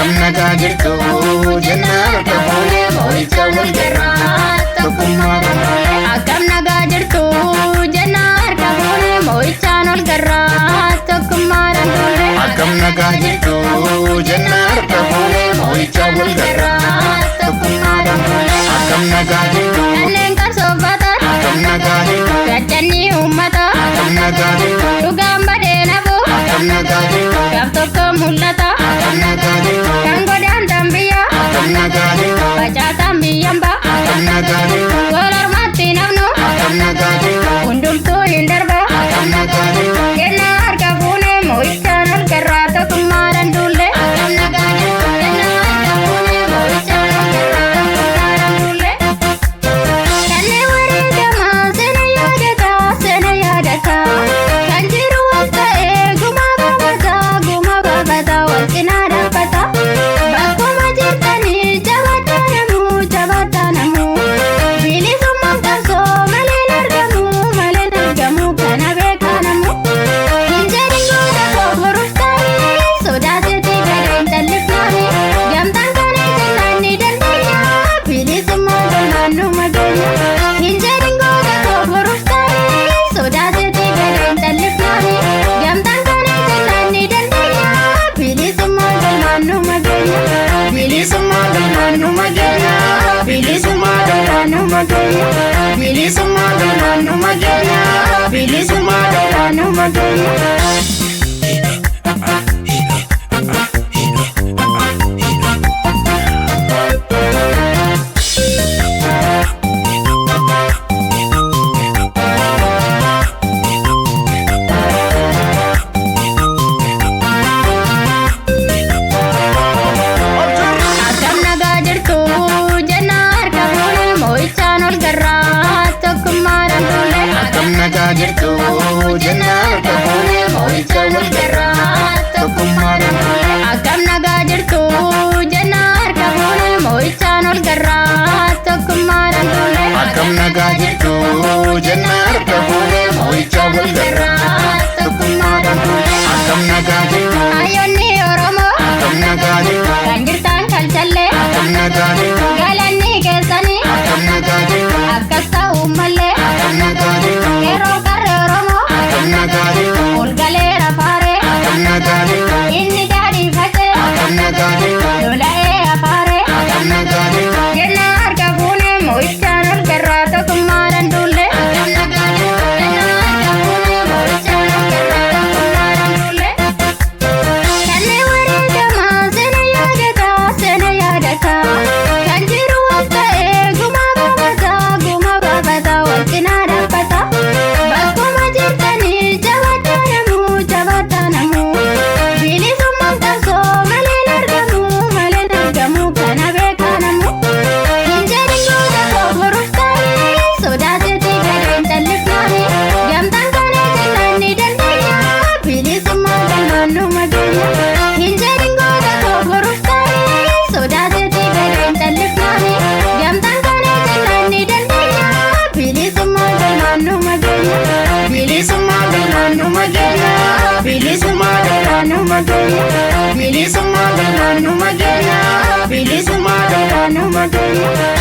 akkam nagaa jirtu jennaan harka fuunee moo'icha wal garraa tokkummaadhaan lollee. Akkam nagaa jirtu jennaan harka fuunee moo'ichaan wal garraa tokkummaadhaan lollee. Akkam nagaa jirtu jennaan harka fuunee moo'icha wal garraa tokkummaadhaan lollee. Akkam nagaa jirtu kanneen qarsoofatan akkam nagaa jirtu gachanni uummata akkam nagaa jirtu dhugaan badee nafu akkam nagaa jirtu gaaf tokko mul'ata akkam nagaa jirtu kan godaantan biyya akkam nagaa jirtu facaasan biyyan ba akkam nagaa jirtu wal hormaatti nafnu akkam nagaa jirtu hundumtuu hin darba akkam nagaa jirtu kennaa harka fuunee moo'ichaan ol garraa tokkummaadhaan duulle. Akkam nagaa jirtu kennaa harka fuunee moo'ichaan ol garraa tokkummaadhaan duulle. Kanneen wareegamaa seena yaadata kan jiru wal ta'ee guma baafata wal cinaa dhaabbata bakkuma jirtanii jabaadhaa namu bilisummaan qabsoo maleen argamu kana beekaa namu hin jedhin goota koo boruuf taa'ee sodaateetii gadeen callifnaani gamtaan kana jennaan ni dandeenya bilisummaan galmaan nu mageenya hin jedhin goota koo boruuf taa'ee sodaateetii gadeen callifnaani gamtaan kana jennaan ni dandeenya bilisummaan galmaan nu mageenya bilisummaa galmaan nu mageenya bilisummaa galmaan nu mageenya bilisummaa galmaan nu mageenya bilisummaa galmaan nu mageenya. Akkam nagaa jirtu jennaan harka fuunee moo'ichaan ol garraa tokkummaadhaan duulle. Akkam nagaa jirtu jennaan harka fuunee moo'icha wal garraa tokkummaadhaan lollee. Akkam nagaa jirtu jennaan harka fuunee moo'ichaan ol garraa tokkummaadhaan duulle. Akkam nagaa jirtu jennaan harka fuunee moo'icha wal garraa tokkummaadhaan lollee. Akkam nagaa jirtu Hayyoonni Oromoo akkam nagaa jirtu kan jirtan kalchallee akkam nagaa jirtu galanni keessanii akkam nagaa jirtu akkas ta'uu mallee akkam nagaa jirtu yeroo qarree Oromoo akkam nagaa jirtu ol galee rafaaree akkam nagaa jirtu inni daadhii facee akkam nagaa jirtu lola'ee afaaree akkam nagaa jirtu jennaan harka fuunee moo'ichaan ol garraa tokkummaadhaan duulle. Akkam nagaa jirtu jennaan harka fuunee moo'ichaan ol garraa tokkummaadhaan duulle. Kanneen wareegamaa seena yaadata kan jiru wal ta'ee guma baafata wal cinaa dhaabbata bakkuma jirtanii jabaadhaa namu bilisummaan qabsoo maleen argamu kana beekaa namu hin jedhin goota koo boruuf taa'ee sodaateetii gadeen callifnaani gamtaan kana jennaan ni dandeenya bilisummaan galmaan nu mageenya hin jedhin goota koo boruuf taa'ee sodaateetii gadeen callifnaani gamtaan kana jennaan ni dandeenya bilisummaan galmaan nu mageenya bilisummaa galmaan nu mageenya bilisummaa galmaan nu mageenya bilisummaa galmaan nu mageenya bilisummaa galmaan nu mageenya.